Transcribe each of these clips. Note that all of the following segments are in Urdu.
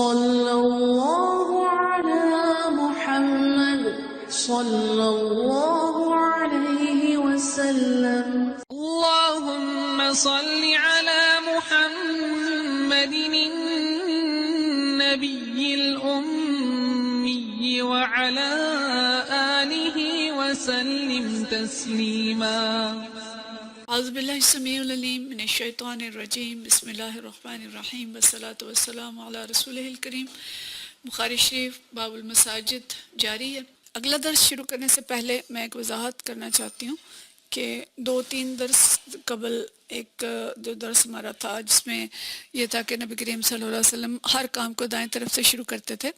صلی اللہ علی محمد صلی اللہ علیہ وسلم. اللهم صل على محمد النبي الأمي وعلى آله وسلم تسليما. اعوذ باللہ السمیع العلیم من الشیطان الرجیم. بسم اللہ الرحمن الرحیم والصلاة والسلام علی رسولہ الکریم. بخاری شریف باب المساجد جاری ہے. اگلا درس شروع کرنے سے پہلے میں ایک وضاحت کرنا چاہتی ہوں کہ 2-3 درس قبل ایک جو درس ہمارا تھا جس میں یہ تھا کہ نبی کریم صلی اللہ علیہ وسلم ہر کام کو دائیں طرف سے شروع کرتے تھے.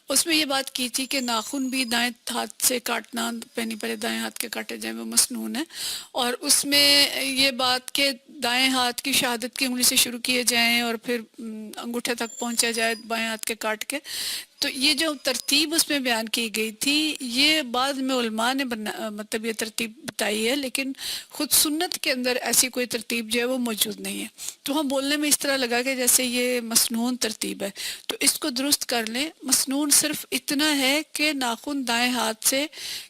اس میں یہ بات کی تھی کہ ناخن بھی دائیں ہاتھ سے کاٹنا، پہلے پہلے دائیں ہاتھ کے کاٹے جائیں، وہ مسنون ہے. اور اس میں یہ بات کہ دائیں ہاتھ کی شہادت کی انگلی سے شروع کیے جائیں اور پھر انگوٹھے تک پہنچا جائے بائیں ہاتھ کے کاٹ کے. تو یہ جو ترتیب اس میں بیان کی گئی تھی یہ بعد میں علماء نے مطلب یہ ترتیب بتائی ہے، لیکن خود سنت کے اندر ایسی کوئی ترتیب جو ہے وہ موجود نہیں ہے. تو ہم بولنے میں اس طرح لگا کہ جیسے یہ مسنون ترتیب ہے، تو اس کو درست کر لیں. مسنون صرف اتنا ہے کہ ناخن دائیں ہاتھ سے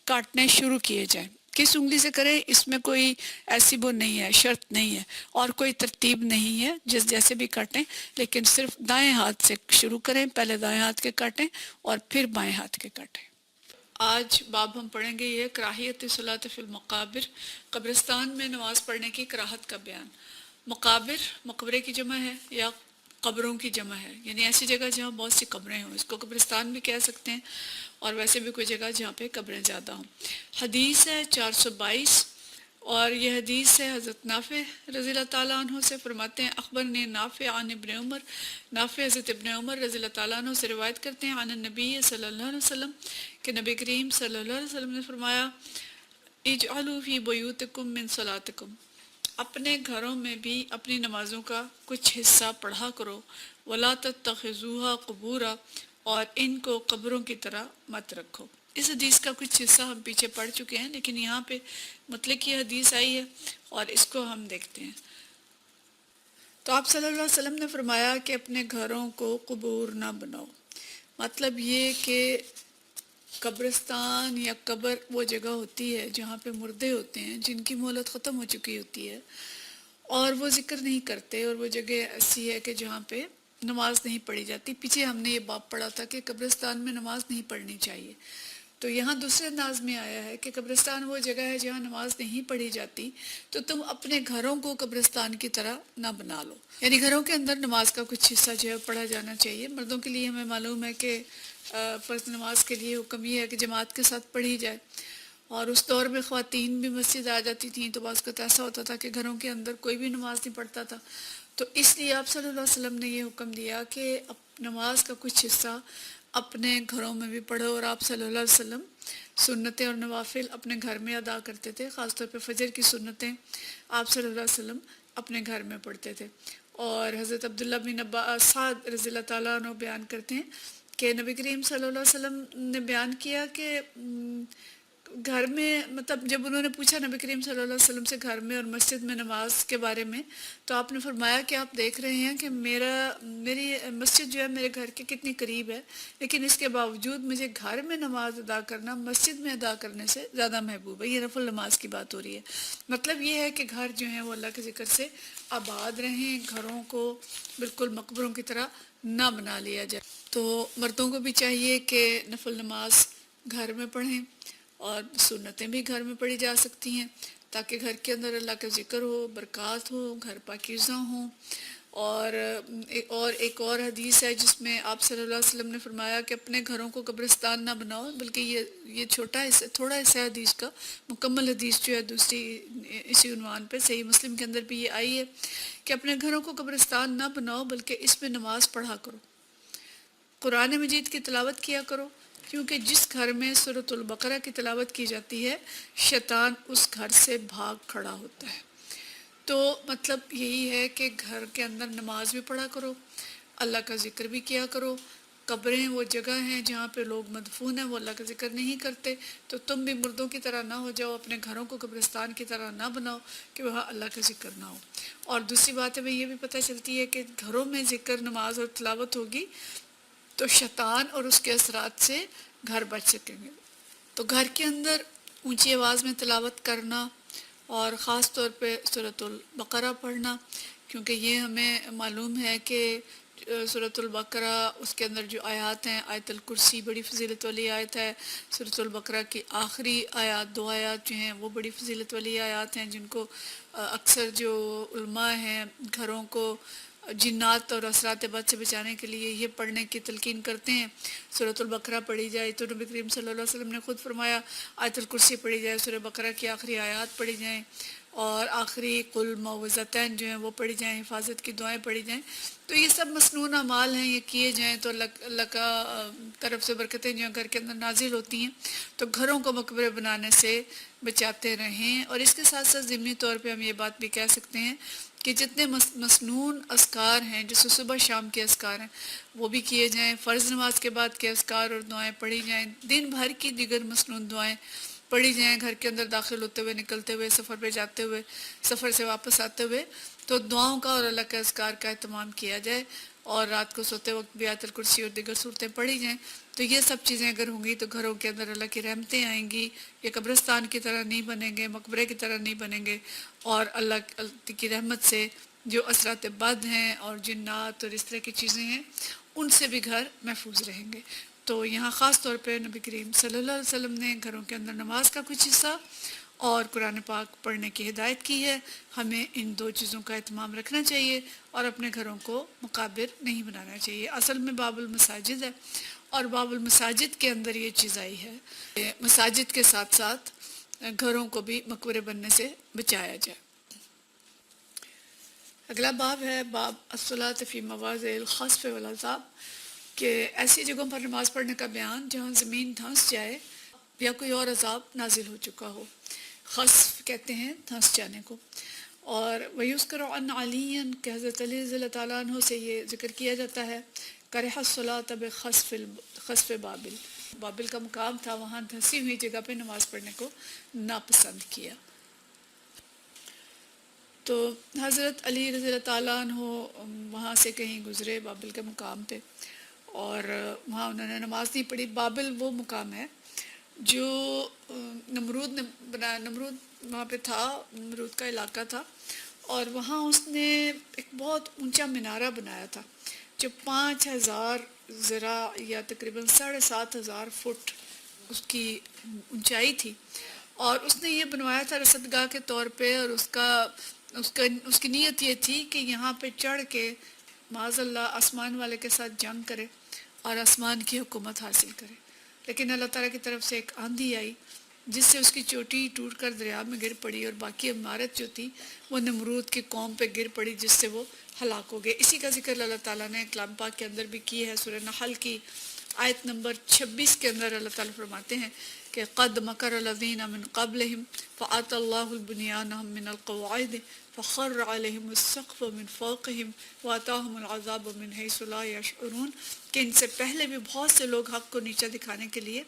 کاٹنے شروع کیے جائیں. کس انگلی سے کریں اس میں کوئی ایسی وہ نہیں ہے، شرط نہیں ہے اور کوئی ترتیب نہیں ہے، جیسے بھی کاٹیں، لیکن صرف دائیں ہاتھ سے شروع کریں. پہلے دائیں ہاتھ کے کاٹیں اور پھر بائیں ہاتھ کے کاٹیں. آج باب ہم پڑھیں گے یہ کراہیت صلاۃ فی المقابر، قبرستان میں نماز پڑھنے کی کراہت کا بیان. مقابر مقبرے کی جمع ہے یا قبروں کی جمع ہے، یعنی ایسی جگہ جہاں بہت سی قبریں ہوں، اس کو قبرستان بھی کہہ سکتے ہیں، اور ویسے بھی کوئی جگہ جہاں پہ قبریں زیادہ ہوں. حدیث ہے 422 اور یہ حدیث ہے حضرت نافع رضی اللہ تعالیٰ عنہ سے. فرماتے ہیں اخبرنی نافع عن ابن عمر. نافع حضرت ابن عمر رضی اللہ تعالیٰ عنہ سے روایت کرتے ہیں عن النبی صلی اللہ علیہ وسلم کہ نبی کریم صلی اللہ علیہ وسلم نے فرمایا اجعلوا فی بیوتکم من صلاتکم، اپنے گھروں میں بھی اپنی نمازوں کا کچھ حصہ پڑھا کرو. ولا تتخذوها قبورا، اور ان کو قبروں کی طرح مت رکھو. اس حدیث کا کچھ حصہ ہم پیچھے پڑھ چکے ہیں، لیکن یہاں پہ مطلق یہ حدیث آئی ہے اور اس کو ہم دیکھتے ہیں. تو آپ صلی اللہ علیہ وسلم نے فرمایا کہ اپنے گھروں کو قبور نہ بناؤ. مطلب یہ کہ قبرستان یا قبر وہ جگہ ہوتی ہے جہاں پہ مردے ہوتے ہیں جن کی مہلت ختم ہو چکی ہوتی ہے اور وہ ذکر نہیں کرتے، اور وہ جگہ ایسی ہے کہ جہاں پہ نماز نہیں پڑھی جاتی. پیچھے ہم نے یہ باب پڑھا تھا کہ قبرستان میں نماز نہیں پڑھنی چاہیے. تو یہاں دوسرے انداز میں آیا ہے کہ قبرستان وہ جگہ ہے جہاں نماز نہیں پڑھی جاتی، تو تم اپنے گھروں کو قبرستان کی طرح نہ بنا لو. یعنی گھروں کے اندر نماز کا کچھ حصہ جو ہے پڑھا جانا چاہیے. مردوں کے لیے ہمیں معلوم ہے کہ فرض نماز کے لیے حکم یہ ہے کہ جماعت کے ساتھ پڑھی جائے، اور اس دور میں خواتین بھی مسجد آ جاتی تھیں تو بعض اوقات ایسا ہوتا تھا کہ گھروں کے اندر کوئی بھی نماز نہیں پڑھتا تھا. تو اس لیے آپ صلی اللہ علیہ وسلم نے یہ حکم دیا کہ نماز کا کچھ حصہ اپنے گھروں میں بھی پڑھو. اور آپ صلی اللہ علیہ وسلم سنتیں اور نوافل اپنے گھر میں ادا کرتے تھے، خاص طور پہ فجر کی سنتیں آپ صلی اللہ علیہ وسلم اپنے گھر میں پڑھتے تھے. اور حضرت عبداللہ بن سعد رضی اللہ تعالیٰ عنہ بیان کرتے ہیں کہ نبی کریم صلی اللہ علیہ وسلم نے بیان کیا کہ گھر میں مطلب جب انہوں نے پوچھا نبی کریم صلی اللہ علیہ وسلم سے گھر میں اور مسجد میں نماز کے بارے میں، تو آپ نے فرمایا کہ آپ دیکھ رہے ہیں کہ میری مسجد جو ہے میرے گھر کے کتنی قریب ہے، لیکن اس کے باوجود مجھے گھر میں نماز ادا کرنا مسجد میں ادا کرنے سے زیادہ محبوب ہے. یہ نفل نماز کی بات ہو رہی ہے. مطلب یہ ہے کہ گھر جو ہیں وہ اللہ کے ذکر سے آباد رہیں، گھروں کو بالکل مقبروں کی طرح نہ بنا لیا جائے. تو مردوں کو بھی چاہیے کہ نفل نماز گھر میں پڑھیں، اور سنتیں بھی گھر میں پڑھی جا سکتی ہیں تاکہ گھر کے اندر اللہ کا ذکر ہو، برکات ہو، گھر پاکیزہ ہوں. اور ایک اور حدیث ہے جس میں آپ صلی اللہ علیہ وسلم نے فرمایا کہ اپنے گھروں کو قبرستان نہ بناؤ، بلکہ یہ چھوٹا حصہ، تھوڑا حصہ حدیث کا. مکمل حدیث جو ہے دوسری اسی عنوان پہ صحیح مسلم کے اندر بھی یہ آئی ہے کہ اپنے گھروں کو قبرستان نہ بناؤ بلکہ اس میں نماز پڑھا کرو، قرآن مجید کی تلاوت کیا کرو، کیونکہ جس گھر میں سورۃ البقرہ کی تلاوت کی جاتی ہے شیطان اس گھر سے بھاگ کھڑا ہوتا ہے. تو مطلب یہی ہے کہ گھر کے اندر نماز بھی پڑھا کرو، اللہ کا ذکر بھی کیا کرو. قبریں وہ جگہ ہیں جہاں پہ لوگ مدفون ہیں، وہ اللہ کا ذکر نہیں کرتے، تو تم بھی مردوں کی طرح نہ ہو جاؤ، اپنے گھروں کو قبرستان کی طرح نہ بناؤ کہ وہاں اللہ کا ذکر نہ ہو. اور دوسری بات ہمیں یہ بھی پتہ چلتی ہے کہ گھروں میں ذکر، نماز اور تلاوت ہوگی تو شیطان اور اس کے اثرات سے گھر بچ سکیں گے۔ تو گھر کے اندر اونچی آواز میں تلاوت کرنا اور خاص طور پہ سورۃ البقرہ پڑھنا، کیونکہ یہ ہمیں معلوم ہے کہ سورۃ البقرہ اس کے اندر جو آیات ہیں، آیت الکرسی بڑی فضیلت والی آیت ہے، سورۃ البقرہ کی آخری آیات 2 آیات جو ہیں وہ بڑی فضیلت والی آیات ہیں، جن کو اکثر جو علماء ہیں گھروں کو جنات اور اثرات بد سے بچانے کے لیے یہ پڑھنے کی تلقین کرتے ہیں۔ سورۃ البقرہ پڑھی جائے تو نبی کریم صلی اللہ علیہ وسلم نے خود فرمایا آیت الکرسی پڑھی جائے، سورہ بقرہ کی آخری آیات پڑھی جائیں اور آخری قل معوذتین جو ہیں وہ پڑھی جائیں، حفاظت کی دعائیں پڑھی جائیں۔ تو یہ سب مسنون اعمال ہیں، یہ کیے جائیں تو اللہ کا طرف سے برکتیں جو ہیں گھر کے اندر نازل ہوتی ہیں، تو گھروں کو مقبرے بنانے سے بچاتے رہیں۔ اور اس کے ساتھ ساتھ ضمنی طور پہ ہم یہ بات بھی کہہ سکتے ہیں کہ جتنے مسنون اذکار ہیں، جیسے صبح شام کے اذکار ہیں، وہ بھی کیے جائیں، فرض نماز کے بعد کے اذکار اور دعائیں پڑھی جائیں، دن بھر کی دیگر مسنون دعائیں پڑھی جائیں، گھر کے اندر داخل ہوتے ہوئے، نکلتے ہوئے، سفر پہ جاتے ہوئے، سفر سے واپس آتے ہوئے، تو دعاؤں کا اور اللہ کے اذکار کا اہتمام کیا جائے، اور رات کو سوتے وقت بھی آیت الکرسی اور دیگر صورتیں پڑھی جائیں۔ تو یہ سب چیزیں اگر ہوں گی تو گھروں کے اندر اللہ کی رحمتیں آئیں گی، یہ قبرستان کی طرح نہیں بنیں گے، مقبرے کی طرح نہیں بنیں گے، اور اللہ کی رحمت سے جو اثرات بد ہیں اور جنات اور اس طرح کی چیزیں ہیں ان سے بھی گھر محفوظ رہیں گے۔ تو یہاں خاص طور پہ نبی کریم صلی اللہ علیہ وسلم نے گھروں کے اندر نماز کا کچھ حصہ اور قرآن پاک پڑھنے کی ہدایت کی ہے۔ ہمیں ان 2 چیزوں کا اہتمام رکھنا چاہیے اور اپنے گھروں کو مقابر نہیں بنانا چاہیے۔ اصل میں باب المساجد ہے، اور باب المساجد کے اندر یہ چیز آئی ہے کہ مساجد کے ساتھ ساتھ گھروں کو بھی مقبرے بننے سے بچایا جائے۔ اگلا باب ہے باب الصلاۃ فی مواضع الخسف والعذاب، کہ ایسی جگہوں پر نماز پڑھنے کا بیان جہاں زمین دھنس جائے یا کوئی اور عذاب نازل ہو چکا ہو۔ خسف کہتے ہیں دھنس جانے کو۔ اور وَيُذْكَرُ عَنْ عَلِيٍّ کہ حضرت علی رضی اللہ تعالیٰ عنہ سے یہ ذکر کیا جاتا ہے کَرِحَ الصَّلَاةَ بِخَسْفِ بابل، بابل کا مقام تھا، وہاں دھنسی ہوئی جگہ پہ نماز پڑھنے کو ناپسند کیا۔ تو حضرت علی رضی اللہ تعالیٰ عنہ وہاں سے کہیں گزرے بابل کے مقام پہ، اور وہاں انہوں نے نماز نہیں پڑھی۔ بابل وہ مقام ہے جو نمرود نے بنایا، نمرود وہاں پہ تھا، نمرود کا علاقہ تھا، اور وہاں اس نے ایک بہت اونچا مینارہ بنایا تھا جو 5000 ذراع یا تقریباً 7500 فٹ اس کی اونچائی تھی، اور اس نے یہ بنوایا تھا رصدگاہ کے طور پہ، اور اس کی نیت یہ تھی کہ یہاں پہ چڑھ کے معاذ اللہ آسمان والے کے ساتھ جنگ کرے اور آسمان کی حکومت حاصل کرے۔ لیکن اللہ تعالیٰ کی طرف سے ایک آندھی آئی جس سے اس کی چوٹی ٹوٹ کر دریا میں گر پڑی، اور باقی عمارت جو تھی وہ نمرود کی قوم پہ گر پڑی، جس سے وہ ہلاک ہو گئے۔ اسی کا ذکر اللہ تعالیٰ نے کلام پاک کے اندر بھی کی ہے۔ سورہ نحل کی آیت نمبر 26 کے اندر اللہ تعالیٰ فرماتے ہیں کہ قد مکر الذین من قبلہم فآتی اللہ البنیانہم من القواعد فخر علیہم السقف من فوقہم واتاہم العذاب من حیث لا یشعرون، کہ ان سے پہلے بھی بہت سے لوگ حق کو نیچا دکھانے کے لیے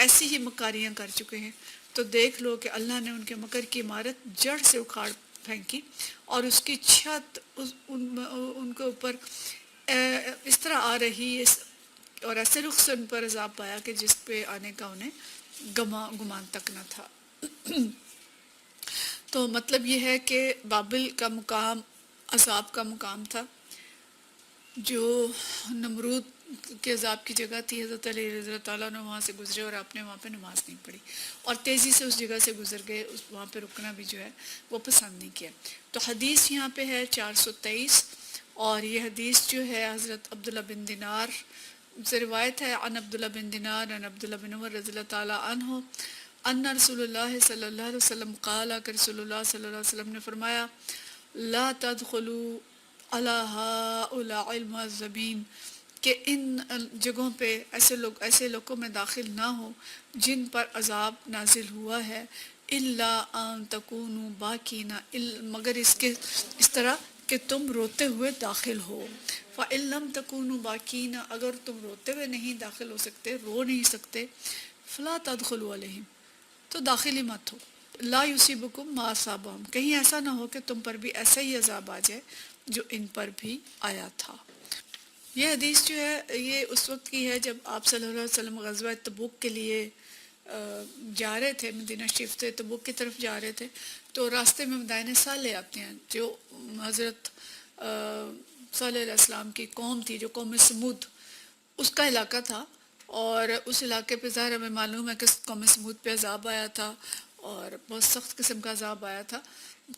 ایسی ہی مکاریاں کر چکے ہیں، تو دیکھ لو کہ اللہ نے ان کے مکر کی عمارت جڑ سے اکھاڑ پھینکی، اور اس کی چھت ان کے اوپر اس طرح آ رہی اور ایسے رخ سے ان پر عذاب پایا کہ جس پہ آنے کا انہیں گمان تک نہ تھا۔ تو مطلب یہ ہے کہ بابل کا مقام عذاب کا مقام تھا، جو نمرود کے عذاب کی جگہ تھی۔ حضرت علی رضی اللہ تعالیٰ نے وہاں سے گزرے اور آپ نے وہاں پہ نماز نہیں پڑھی، اور تیزی سے اس جگہ سے گزر گئے، وہاں پہ رکنا بھی جو ہے وہ پسند نہیں کیا۔ تو حدیث یہاں پہ ہے 423، اور یہ حدیث جو ہے حضرت عبداللہ بن دینار سے روایت ہے، عن عبداللہ بن دینار عن عبداللہ بن عمر رضی اللہ تعالیٰ عنہ ان رسول اللہ صلی اللہ علیہ وسلم قال، کہ رسول اللہ صلی اللہ علیہ وسلم نے فرمایا لا تدخلوا علی ہؤلاء المعذبین، کہ ان جگہوں پہ ایسے لوگوں میں داخل نہ ہو جن پر عذاب نازل ہوا ہے، الا ان تکونوا باکین، مگر اس طرح کہ تم روتے ہوئے داخل ہو۔ فإن لم تکونوا باکین، اگر تم روتے ہوئے نہیں داخل ہو سکتے، رو نہیں سکتے، فلا تدخلوا علیہم، تو داخل ہی مت ہو۔ لا یصیبکم ما اصابہم، کہیں ایسا نہ ہو کہ تم پر بھی ایسا ہی عذاب آ جائے جو ان پر بھی آیا تھا۔ یہ حدیث جو ہے یہ اس وقت کی ہے جب آپ صلی اللہ علیہ وسلم غزوہ تبوک کے لیے جا رہے تھے، مدینہ شریف سے تبوک کی طرف جا رہے تھے، تو راستے میں مدائن صالح آتے ہیں جو حضرت صالح علیہ السلام کی قوم تھی، جو قوم سمود اس کا علاقہ تھا، اور اس علاقے پہ ظاہر ہمیں معلوم ہے کہ قوم سمود پہ عذاب آیا تھا اور بہت سخت قسم کا عذاب آیا تھا.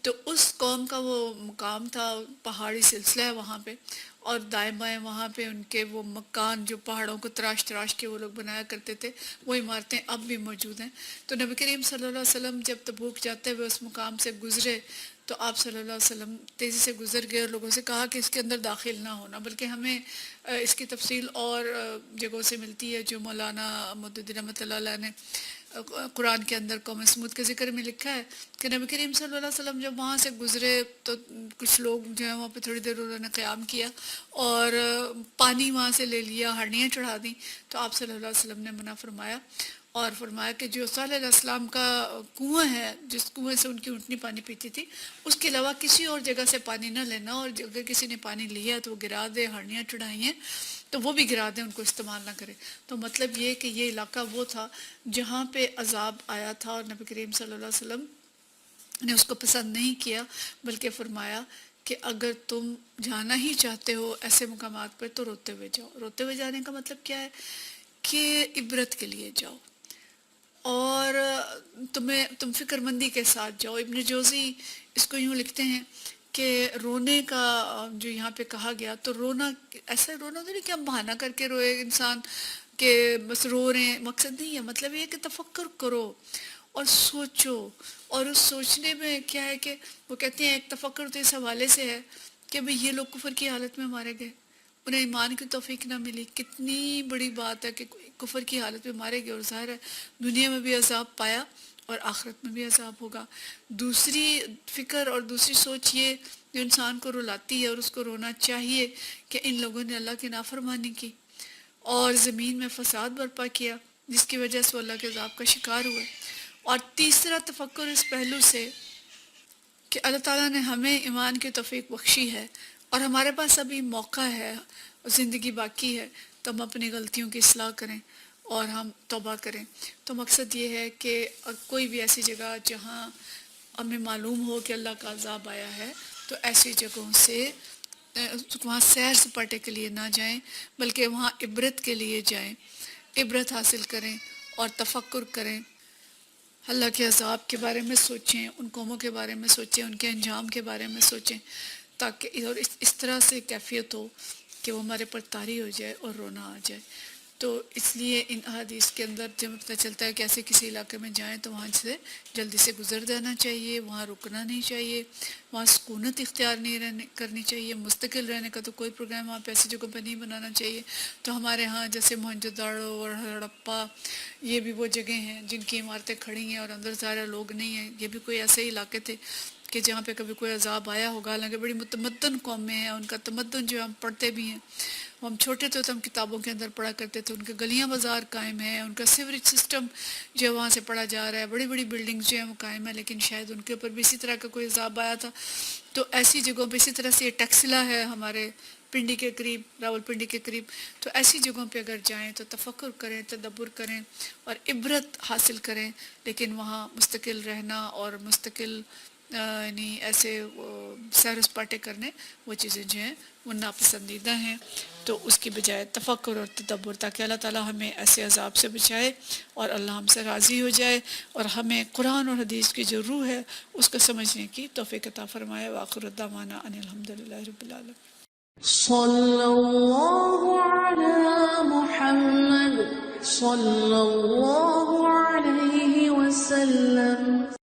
تو اس قوم کا وہ مقام تھا، پہاڑی سلسلہ ہے وہاں پہ، اور دائیں بائیں وہاں پہ ان کے وہ مکان جو پہاڑوں کو تراش تراش کے وہ لوگ بنایا کرتے تھے، وہ عمارتیں اب بھی موجود ہیں. تو نبی کریم صلی اللہ علیہ وسلم جب تبوک جاتے ہوئے اس مقام سے گزرے تو آپ صلی اللہ علیہ وسلم تیزی سے گزر گئے اور لوگوں سے کہا کہ اس کے اندر داخل نہ ہونا، بلکہ ہمیں اس کی تفصیل اور جگہوں سے ملتی ہے جو مولانا مددی رحمۃ اللہ علیہ نے قرآن کے اندر قوم سمود کے ذکر میں لکھا ہے کہ نبی کریم صلی اللہ علیہ وسلم جب وہاں سے گزرے تو کچھ لوگ جو ہیں وہاں پہ تھوڑی دیر انہوں نے قیام کیا اور پانی وہاں سے لے لیا، ہرنیاں چڑھا دیں. تو آپ صلی اللہ علیہ وسلم نے منع فرمایا اور فرمایا کہ جو صالح علیہ السلام کا کنواں ہے، جس کنویں سے ان کی اونٹنی پانی پیتی تھی، اس کے علاوہ کسی اور جگہ سے پانی نہ لینا، اور اگر کسی نے پانی لیا تو وہ گرا دے، ہرنیاں چڑھائی ہیں تو وہ بھی گرا دیں، ان کو استعمال نہ کرے. تو مطلب یہ کہ یہ علاقہ وہ تھا جہاں پہ عذاب آیا تھا، اور نبی کریم صلی اللہ علیہ وسلم نے اس کو پسند نہیں کیا، بلکہ فرمایا کہ اگر تم جانا ہی چاہتے ہو ایسے مقامات پر تو روتے ہوئے جاؤ. روتے ہوئے جانے کا مطلب کیا ہے کہ عبرت کے لیے جاؤ اور تم فکر مندی کے ساتھ جاؤ. ابن جوزی اس کو یوں لکھتے ہیں کہ رونے کا جو یہاں پہ کہا گیا تو رونا ایسا رونا تو نہیں کہ ہم بہانہ کر کے روئے انسان کہ بس رو رہے ہیں، مقصد نہیں ہے. مطلب یہ ہے کہ تفکر کرو اور سوچو، اور اس سوچنے میں کیا ہے کہ وہ کہتے ہیں ایک تفکر تو اس حوالے سے ہے کہ بھئی یہ لوگ کفر کی حالت میں مارے گئے، انہیں ایمان کی توفیق نہ ملی. کتنی بڑی بات ہے کہ کفر کی حالت میں مارے گئے، اور ظاہر ہے دنیا میں بھی عذاب پایا اور آخرت میں بھی عذاب ہوگا. دوسری فکر اور دوسری سوچ یہ جو انسان کو رلاتی ہے اور اس کو رونا چاہیے کہ ان لوگوں نے اللہ کی نافرمانی کی اور زمین میں فساد برپا کیا، جس کی وجہ سے وہ اللہ کے عذاب کا شکار ہوئے. اور تیسرا تفکر اس پہلو سے کہ اللہ تعالیٰ نے ہمیں ایمان کی توفیق بخشی ہے اور ہمارے پاس ابھی موقع ہے، زندگی باقی ہے، تو ہم اپنی غلطیوں کی اصلاح کریں اور ہم توبہ کریں. تو مقصد یہ ہے کہ کوئی بھی ایسی جگہ جہاں ہمیں معلوم ہو کہ اللہ کا عذاب آیا ہے تو ایسی جگہوں سے وہاں سیر سپاٹے کے لیے نہ جائیں، بلکہ وہاں عبرت کے لیے جائیں، عبرت حاصل کریں اور تفکر کریں، اللہ کے عذاب کے بارے میں سوچیں، ان قوموں کے بارے میں سوچیں، ان کے انجام کے بارے میں سوچیں، تاکہ اور اس طرح سے کیفیت ہو کہ وہ ہمارے پر طاری ہو جائے اور رونا آ جائے. تو اس لیے ان احادیث کے اندر جب پتہ چلتا ہے کہ ایسے کسی علاقے میں جائیں تو وہاں سے جلدی سے گزر جانا چاہیے، وہاں رکنا نہیں چاہیے، وہاں سکونت اختیار نہیں کرنی چاہیے، مستقل رہنے کا تو کوئی پروگرام وہاں پہ ایسی جگہوں پہ نہیں بنانا چاہیے. تو ہمارے ہاں جیسے موہنجو داڑو اور ہڑپا، یہ بھی وہ جگہیں ہیں جن کی عمارتیں کھڑی ہیں اور اندر سارے لوگ نہیں ہیں. یہ بھی کوئی ایسے علاقے تھے کہ جہاں پہ کبھی کوئی عذاب آیا ہوگا، حالانکہ بڑی متمدن قومیں ہیں، ان کا تمدن جو ہم پڑھتے بھی ہیں، ہم چھوٹے تھے تو ہم کتابوں کے اندر پڑھا کرتے تھے، ان کے گلیاں بازار قائم ہیں، ان کا سیوریج سسٹم جو وہاں سے پڑھا جا رہا ہے، بڑی بڑی بلڈنگز جو ہیں وہ قائم ہیں، لیکن شاید ان کے اوپر بھی اسی طرح کا کوئی عذاب آیا تھا. تو ایسی جگہوں پہ اسی طرح سے یہ ٹیکسلا ہے ہمارے پنڈی کے قریب، راول پنڈی کے قریب. تو ایسی جگہوں پہ اگر جائیں تو تفکر کریں، تدبر کریں اور عبرت حاصل کریں، لیکن وہاں مستقل رہنا اور مستقل یعنی ایسے سیر و سپاٹے کرنے وہ چیزیں جو ہیں وہ ناپسندیدہ ہیں. تو اس کی بجائے تفکر اور تدبر، تاکہ اللہ تعالیٰ ہمیں ایسے عذاب سے بچائے اور اللہ ہم سے راضی ہو جائے اور ہمیں قرآن اور حدیث کی جو روح ہے اس کو سمجھنے کی توفیق عطا فرمائے. وآخر دعوانا ان الحمدللہ رب العالمین. صلی اللہ علی محمد صلی اللہ علیہ وسلم.